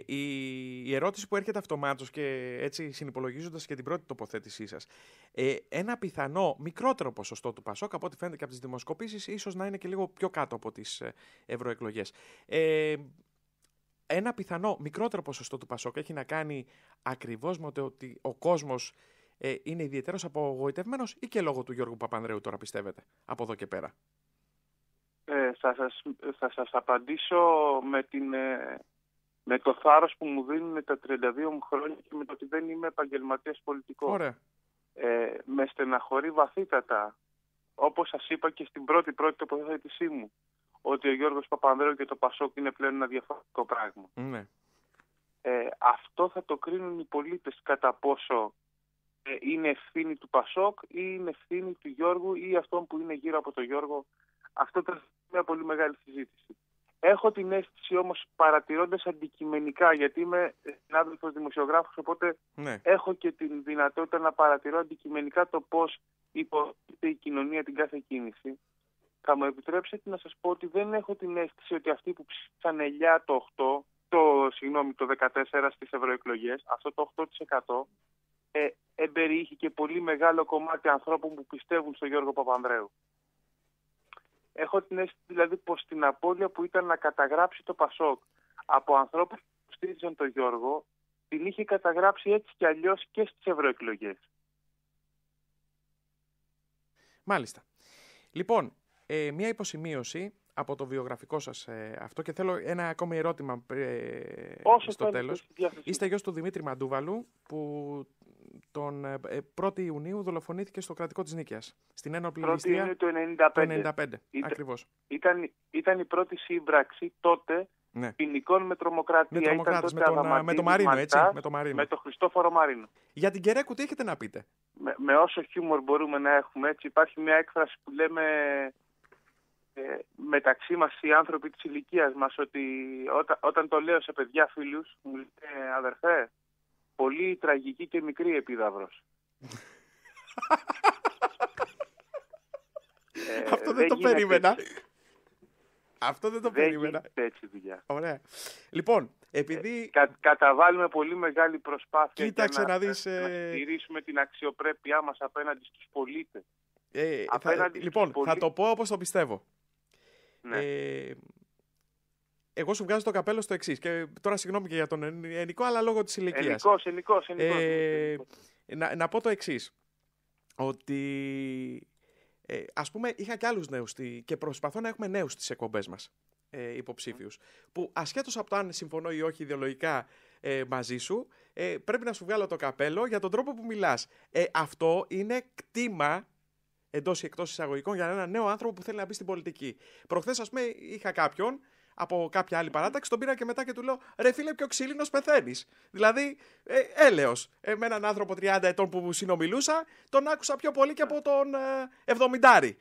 Η ερώτηση που έρχεται αυτομάτως και έτσι συνυπολογίζοντας και την πρώτη τοποθέτησή σας, ένα πιθανό μικρότερο ποσοστό του ΠΑΣΟΚ, από ό,τι φαίνεται και από τις δημοσκοπήσεις, ίσως να είναι και λίγο πιο κάτω από τις ευρωεκλογές. Ένα πιθανό μικρότερο ποσοστό του ΠΑΣΟΚ έχει να κάνει ακριβώς με το ότι ο κόσμος είναι ιδιαίτερος απογοητευμένος ή και λόγω του Γιώργου Παπανδρέου τώρα πιστεύετε, από εδώ και πέρα? Θα σας απαντήσω με το θάρρος που μου δίνουν τα 32 μου χρόνια και με το ότι δεν είμαι επαγγελματίας πολιτικός. Ωραία. Με στεναχωρεί βαθύτατα όπως σας είπα και στην πρώτη τοποθέτησή μου, ότι ο Γιώργος Παπανδρέου και το Πασόκ είναι πλέον ένα διαφορετικό πράγμα. Ναι. Αυτό θα το κρίνουν οι πολίτες κατά πόσο είναι ευθύνη του Πασόκ ή είναι ευθύνη του Γιώργου ή αυτών που είναι γύρω από τον Γιώργο. Αυτό ήταν μια πολύ μεγάλη συζήτηση. Έχω την αίσθηση όμως, παρατηρώντας αντικειμενικά, γιατί είμαι συνάδελφος δημοσιογράφος, οπότε έχω και την δυνατότητα να παρατηρώ αντικειμενικά το πώς υποτίθεται η κοινωνία την κάθε κίνηση. Θα μου επιτρέψετε να σας πω ότι δεν έχω την αίσθηση ότι αυτοί που ψήφισαν ελιά το 14 στις ευρωεκλογές, αυτό το 8%, εμπεριείχε και πολύ μεγάλο κομμάτι ανθρώπων που πιστεύουν στον Γιώργο Παπανδρέου. Έχω την αίσθηση δηλαδή πως την απώλεια που ήταν να καταγράψει το Πασόκ από ανθρώπους που στήριζαν τον Γιώργο, την είχε καταγράψει έτσι κι αλλιώς και στις ευρωεκλογές. Μάλιστα. Λοιπόν, μια υποσημείωση από το βιογραφικό σας αυτό και θέλω ένα ακόμη ερώτημα στο τέλος. Είστε γιος του Δημήτρη Μαντούβαλου που τον 1η Ιουνίου δολοφονήθηκε στο κρατικό της Νίκαιας. Στην ένοπλη ληστεία του 1995. Ακριβώς. Ήταν η πρώτη σύμπραξη τότε ποινικών με τρομοκρατία. Με το Μαρίνο, έτσι. Με το Χριστόφορο Μαρίνο. Για την Κεραίκου τι έχετε να πείτε? Με όσο χιούμορ μπορούμε να έχουμε, έτσι. Υπάρχει μια έκφραση που λέμε μεταξύ μας οι άνθρωποι της ηλικίας μας, ότι όταν το λέω σε παιδιά φίλους, μου λένε αδερφέ, πολύ τραγική και μικρή επίδαυρος. Αυτό δεν το περίμενα. Αυτό δεν το περίμενα. Έτσι δουλειά. Ωραία. Λοιπόν, επειδή καταβάλουμε πολύ μεγάλη προσπάθεια να στηρίσουμε την αξιοπρέπειά μας απέναντι στους πολίτες. Λοιπόν, θα το πω όπως το πιστεύω. Ναι. Εγώ σου βγάζω το καπέλο στο εξής. Και τώρα συγγνώμη και για τον Ενικό, αλλά λόγω της ηλικίας. Ενικός. Να πω το εξής. Ότι ας πούμε είχα και άλλους νέους και προσπαθώ να έχουμε νέους στις εκπομπές μας υποψήφιους. Που ασχέτως από το αν συμφωνώ ή όχι ιδεολογικά μαζί σου, πρέπει να σου βγάλω το καπέλο για τον τρόπο που μιλάς. Αυτό είναι κτήμα εντός ή εκτός εισαγωγικών για έναν νέο άνθρωπο που θέλει να μπει στην πολιτική. Προχθές, ας πούμε, είχα κάποιον από κάποια άλλη παράταξη, τον πήρα και μετά και του λέω: ρε φίλε, πιο ξύλινος πεθαίνεις. Δηλαδή, έλεος. Με έναν άνθρωπο 30 ετών που συνομιλούσα, τον άκουσα πιο πολύ και από τον 70.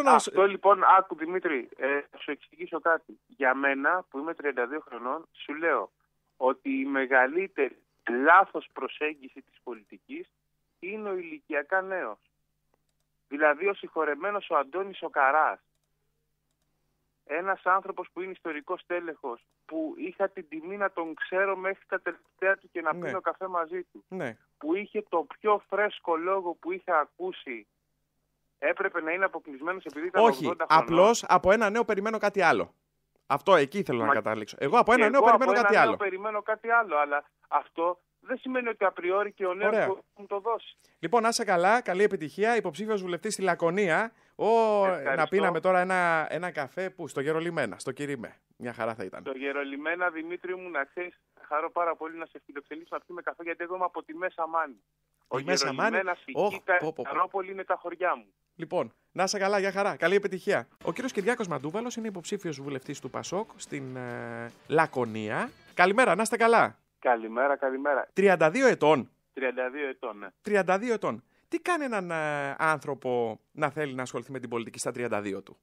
Αυτό λοιπόν, άκου Δημήτρη, θα σου εξηγήσω κάτι. Για μένα, που είμαι 32 χρονών, σου λέω ότι η μεγαλύτερη λάθος προσέγγιση της πολιτικής είναι ο ηλικιακά νέος. Δηλαδή ο συγχωρεμένος ο Αντώνης ο Καράς. Ένας άνθρωπος που είναι ιστορικός τέλεχος, που είχα την τιμή να τον ξέρω μέχρι τα τελευταία του και να πίνω καφέ μαζί του. Ναι. Που είχε το πιο φρέσκο λόγο που είχα ακούσει. Έπρεπε να είναι αποκλεισμένος επειδή ήταν 80 χρονών. Απλώς από ένα νέο περιμένω κάτι άλλο. Αυτό εκεί θέλω να καταλήξω. Εγώ από ένα νέο περιμένω κάτι άλλο. Περιμένω κάτι άλλο, αλλά αυτό δεν σημαίνει ότι απριόρι και ο νέος μπορεί να μου το δώσει. Λοιπόν, να είσαι καλά, καλή επιτυχία. Υποψήφιος βουλευτής στη Λακωνία. Να πίναμε τώρα ένα καφέ που στο Γερολιμένα, στο Κυρίμε. Μια χαρά θα ήταν. Στο Γερολιμένα, Δημήτρη μου, να ξέρεις, χαρώ πάρα πολύ να σε φιλοξενήσω να πιούμε καφέ, γιατί εγώ είμαι από τη Μέσα Μάνη. Ο Γερολιμένας, η Κίτα, η Καρόπολη είναι τα χωριά μου. Λοιπόν, να είσαι καλά, για χαρά. Καλή επιτυχία. Ο κύριος Κυριάκος Μαντούβαλος είναι υποψήφιος βουλευτής του Πασόκ στην Λακωνία. Καλημέρα, να είστε καλά. Καλημέρα. 32 ετών. 32 ετών, ναι. 32 ετών. Τι κάνει έναν άνθρωπο να θέλει να ασχοληθεί με την πολιτική στα 32 του?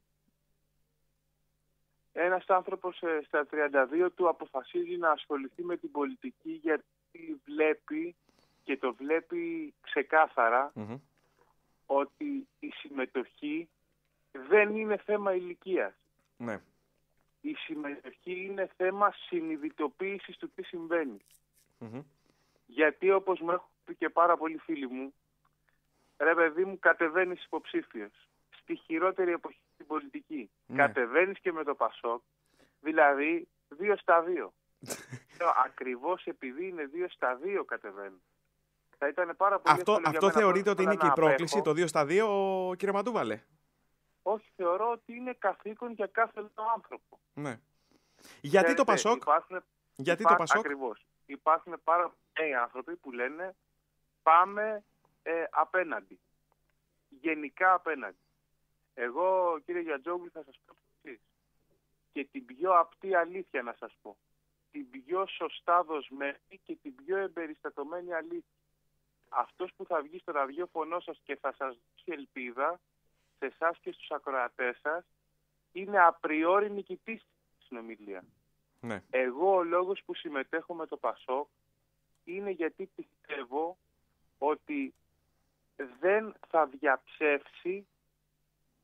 Ένας άνθρωπος στα 32 του αποφασίζει να ασχοληθεί με την πολιτική γιατί βλέπει και το βλέπει ξεκάθαρα ότι η συμμετοχή δεν είναι θέμα ηλικίας. Ναι. Η συμμετοχή είναι θέμα συνειδητοποίησης του τι συμβαίνει. Γιατί όπως μου έχουν πει και πάρα πολλοί φίλοι μου, ρε παιδί μου, κατεβαίνεις υποψήφιος στη χειρότερη εποχή στην πολιτική. Κατεβαίνεις και με το Πασόκ, δηλαδή 2 στα 2. Ακριβώς επειδή είναι 2 στα 2 κατεβαίνουν. Θα ήταν πάρα πολύ αυτό θεωρείτε ότι είναι και η πρόκληση, το 2 στα 2, κύριε Μαντούβαλε? Όχι, θεωρώ ότι είναι καθήκον για κάθε άνθρωπο. Ναι. Γιατί το Πασόκ? Το Πασόκ? Ακριβώς. Υπάρχουν πάρα πολλοί άνθρωποι που λένε πάμε απέναντι. γενικά απέναντι. Εγώ, κύριε Γιαντζόγλου, θα σας πω το εξής. Και την πιο απτή αλήθεια να σας πω. Την πιο σωστά δοσμένη και την πιο εμπεριστατωμένη αλήθεια. Αυτός που θα βγει στο ραδιόφωνο σας και θα σας δώσει ελπίδα, σε εσάς και στους ακροατές σας, είναι απριόρι νικητής στη συνομιλία. Ναι. Εγώ ο λόγος που συμμετέχω με το ΠΑΣΟΚ είναι γιατί πιστεύω ότι δεν θα διαψεύσει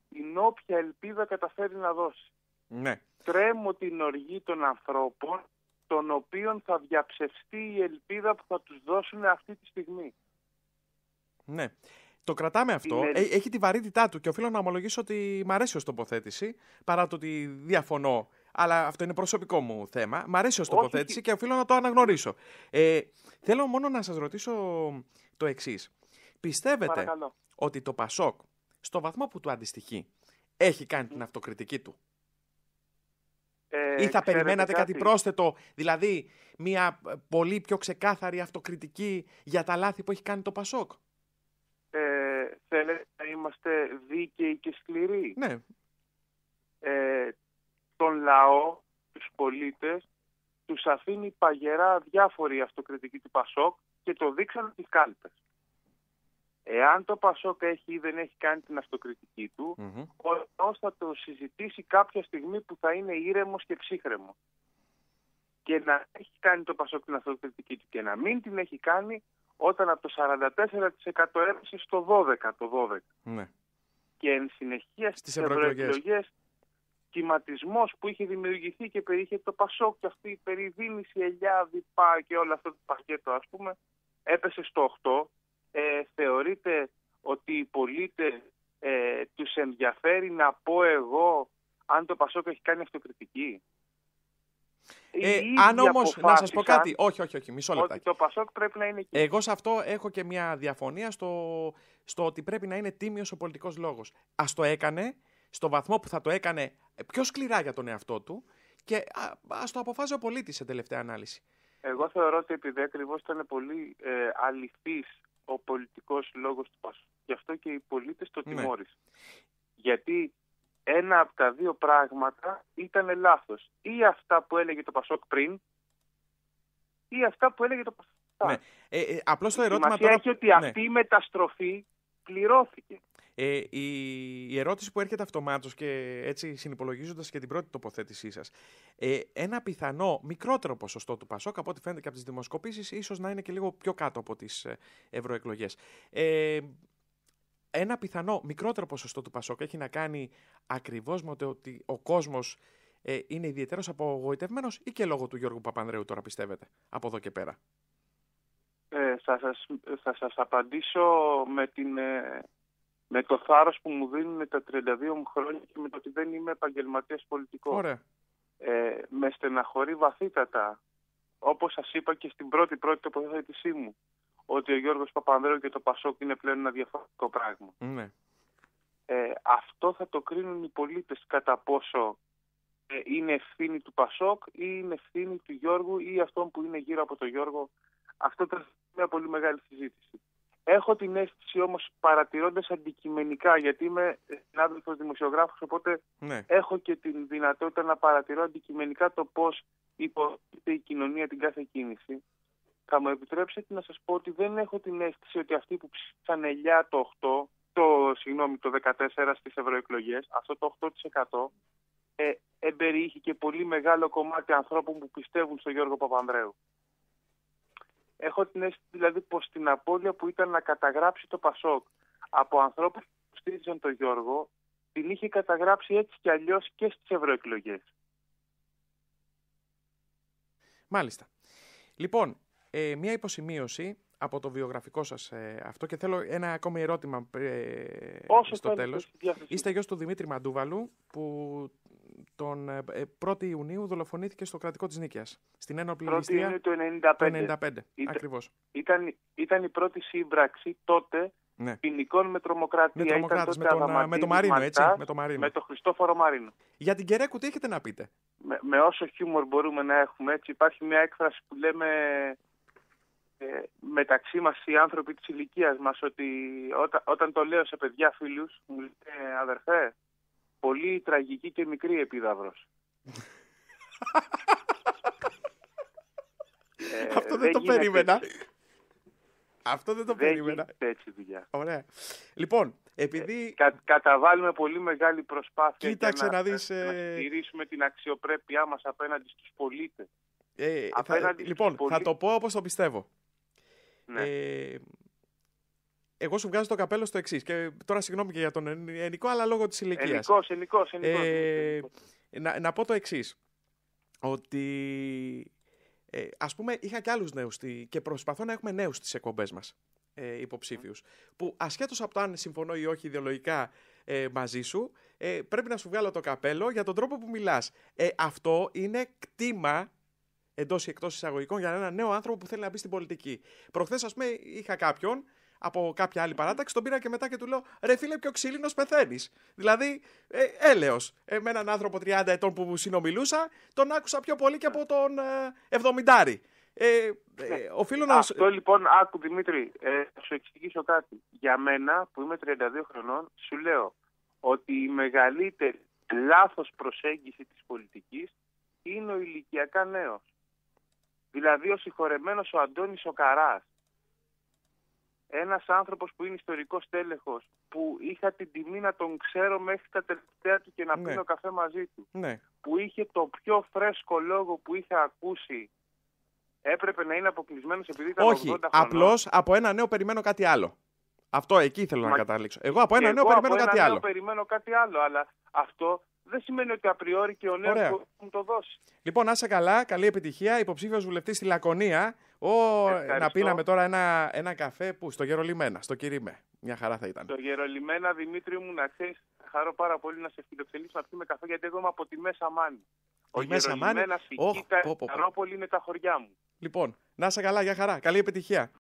την όποια ελπίδα καταφέρει να δώσει. Ναι. Τρέμω την οργή των ανθρώπων, των οποίων θα διαψευστεί η ελπίδα που θα τους δώσουν αυτή τη στιγμή. Ναι. Το κρατάμε αυτό. Έχει τη βαρύτητά του και οφείλω να ομολογήσω ότι μ' αρέσει ως τοποθέτηση, παρά το ότι διαφωνώ. Αλλά αυτό είναι προσωπικό μου θέμα. Μ' αρέσει ως τοποθέτηση και οφείλω να το αναγνωρίσω. Θέλω μόνο να σας ρωτήσω το εξής. Πιστεύετε ότι το ΠΑΣΟΚ, στο βαθμό που του αντιστοιχεί, έχει κάνει την αυτοκριτική του? Ή θα περιμένατε κάτι πρόσθετο, δηλαδή μια πολύ πιο ξεκάθαρη αυτοκριτική για τα λάθη που έχει κάνει το ΠΑΣΟΚ? Θέλετε να είμαστε δίκαιοι και σκληροί? Ναι. Τον λαό, τους πολίτες, τους αφήνει παγερά διάφορη αυτοκριτική του ΠΑΣΟΚ και το δείξαν τις κάλπες. Εάν το ΠΑΣΟΚ έχει ή δεν έχει κάνει την αυτοκριτική του, ο λαός θα το συζητήσει κάποια στιγμή που θα είναι ήρεμος και ψύχρεμος. Και να έχει κάνει το ΠΑΣΟΚ την αυτοκριτική του και να μην την έχει κάνει όταν από το 44% έπεσε στο 12%. Ναι. Και εν συνεχεία στις ευρωεκλογές, κυματισμός που είχε δημιουργηθεί και περιείχε το ΠΑΣΟΚ και αυτή η περιδίνηση, ελιά, διπά και όλο αυτό το πακέτο, ας πούμε, έπεσε στο 8%. Θεωρείτε ότι οι πολίτες τους ενδιαφέρει να πω εγώ αν το ΠΑΣΟΚ έχει κάνει αυτοκριτική? Αν όμως, να σας πω κάτι, όχι, μισό λεπτάκι. Ότι το ΠΑΣΟΚ πρέπει να είναι εκεί. Εγώ σε αυτό έχω και μια διαφωνία στο ότι πρέπει να είναι τίμιος ο πολιτικός λόγος. Ας το έκανε στο βαθμό που θα το έκανε πιο σκληρά για τον εαυτό του και ας το αποφάζει ο πολίτης σε τελευταία ανάλυση. Εγώ θεωρώ ότι επειδή ακριβώς ήταν πολύ αληθής ο πολιτικός λόγος του ΠΑΣΟΚ, γι' αυτό και οι πολίτες το τιμώρησαν. Γιατί ένα από τα δύο πράγματα ήταν λάθος. Ή αυτά που έλεγε το ΠΑΣΟΚ πριν, ή αυτά που έλεγε το ΠΑΣΟΚ. Ναι. Απλώς το ερώτημα τώρα έχει ότι αυτή η μεταστροφή πληρώθηκε. Η ερώτηση που έρχεται αυτομάτως και έτσι συνυπολογίζοντας και την πρώτη τοποθέτησή σας, ένα πιθανό μικρότερο ποσοστό του ΠΑΣΟΚ, από ό,τι φαίνεται και από τις δημοσκοπήσεις, ίσως να είναι και λίγο πιο κάτω από τις ευρωεκλογές. Ένα πιθανό μικρότερο ποσοστό του ΠΑΣΟΚ έχει να κάνει ακριβώς με το ότι ο κόσμος είναι ιδιαίτερος απογοητευμένος ή και λόγω του Γιώργου Παπανδρέου τώρα, πιστεύετε, από εδώ και πέρα? Θα σας απαντήσω με το θάρρος που μου δίνουν τα 32 μου χρόνια και με το ότι δεν είμαι επαγγελματίας πολιτικός. Ωραία. Με στεναχωρεί βαθύτατα, όπως σας είπα και στην πρώτη τοποθέτησή μου, ότι ο Γιώργος Παπανδρέου και το ΠΑΣΟΚ είναι πλέον ένα διαφορετικό πράγμα. Ναι. Αυτό θα το κρίνουν οι πολίτες κατά πόσο είναι ευθύνη του ΠΑΣΟΚ ή είναι ευθύνη του Γιώργου ή αυτών που είναι γύρω από τον Γιώργο. Αυτό ήταν μια πολύ μεγάλη συζήτηση. Έχω την αίσθηση όμως, παρατηρώντας αντικειμενικά, γιατί είμαι συνάδελφος δημοσιογράφος, οπότε έχω και την δυνατότητα να παρατηρώ αντικειμενικά το πώς υποτίθεται η κοινωνία την κάθε κίνηση. Θα μου επιτρέψετε να σας πω ότι δεν έχω την αίσθηση ότι αυτοί που ψήφισαν ελιά το 14 στις ευρωεκλογές, αυτό το 8%, εμπεριείχε και πολύ μεγάλο κομμάτι ανθρώπων που πιστεύουν στον Γιώργο Παπανδρέου. Έχω την αίσθηση δηλαδή πως την απώλεια που ήταν να καταγράψει το ΠΑΣΟΚ από ανθρώπους που στήριζαν τον Γιώργο, την είχε καταγράψει έτσι κι αλλιώς και στις ευρωεκλογές. Μάλιστα. Λοιπόν, μια υποσημείωση από το βιογραφικό σας αυτό και θέλω ένα ακόμη ερώτημα στο τέλος. Είστε γιος του Δημήτρη Μαντούβαλου που τον 1η Ιουνίου δολοφονήθηκε στο κρατικό της Νίκαιας. Στην ένοπλη ληστεία του 1995. Ακριβώς. Ήταν η πρώτη σύμπραξη τότε ποινικών με τρομοκρατία. Με το Μαρίνο, έτσι. Με το Χριστόφορο Μαρίνο. Για την Κεραίκου τι έχετε να πείτε? Με όσο χιούμορ μπορούμε να έχουμε, έτσι. Υπάρχει μια έκφραση που λέμε μεταξύ μας οι άνθρωποι της ηλικίας μας, ότι όταν το λέω σε παιδιά φίλους, μου λένε αδερφέ, πολύ τραγική και μικρή επίδαυρος. Αυτό δεν το περίμενα. Αυτό δεν το περίμενα. Έτσι δουλειά. Ωραία. Λοιπόν, επειδή... Καταβάλουμε πολύ μεγάλη προσπάθεια κοίταξε για να δεις, να στηρίσουμε την αξιοπρέπειά μας απέναντι στους πολίτες. Λοιπόν, θα το πω όπως το πιστεύω. Ναι. Εγώ σου βγάζω το καπέλο στο εξής. Και τώρα συγγνώμη και για τον Ενικό, αλλά λόγω της ηλικίας. Ενικός. Να πω το εξής. Ότι ας πούμε είχα και άλλους νέους και προσπαθώ να έχουμε νέους στις εκπομπές μας υποψήφιους. Που ασχέτως από το αν συμφωνώ ή όχι ιδεολογικά μαζί σου, πρέπει να σου βγάλω το καπέλο για τον τρόπο που μιλάς. Αυτό είναι κτήμα εντός ή εκτός εισαγωγικών για έναν νέο άνθρωπο που θέλει να μπει στην πολιτική. Προχθές, ας πούμε, είχα κάποιον από κάποια άλλη παράταξη, τον πήρα και μετά και του λέω: ρε φίλε, πιο ξύλινος πεθαίνεις. Δηλαδή, έλεος. Με έναν άνθρωπο 30 ετών που συνομιλούσα, τον άκουσα πιο πολύ και από τον 70. Αυτό λοιπόν, άκου Δημήτρη, θα σου εξηγήσω κάτι. Για μένα, που είμαι 32 χρονών, σου λέω ότι η μεγαλύτερη λάθος προσέγγιση της πολιτικής είναι ο ηλικιακά νέος. Δηλαδή ο συγχωρεμένος ο Αντώνης ο Καράς. Ένας άνθρωπος που είναι ιστορικός τέλεχος, που είχα την τιμή να τον ξέρω μέχρι τα τελευταία του και να πίνω καφέ μαζί του. Ναι. Που είχε το πιο φρέσκο λόγο που είχα ακούσει. Έπρεπε να είναι αποκλεισμένος επειδή ήταν 80 χρονών. Απλώς από ένα νέο περιμένω κάτι άλλο. Αυτό εκεί θέλω να καταλήξω. Εγώ από ένα νέο περιμένω κάτι άλλο. Εγώ περιμένω κάτι άλλο, αλλά αυτό δεν σημαίνει ότι απριόρι και ο νέος μου το δώσει. Λοιπόν, να είσαι καλά, καλή επιτυχία. Υποψήφιος βουλευτής στη Λακωνία. Να πίναμε τώρα ένα καφέ που στο Γερολιμένα, στο Κυρίμε. Μια χαρά θα ήταν. Στο Γερολιμένα, Δημήτρη μου, να ξέρεις, χαρώ πάρα πολύ να σε φιλοξενήσω να πιούμε καφέ, γιατί εγώ είμαι από τη Μέσα Μάνη. Ο Γερολιμένας, η Κίτα, η Καρόπολη είναι τα χωριά μου. Λοιπόν, να είσαι καλά, για χαρά. Καλή επιτυχία.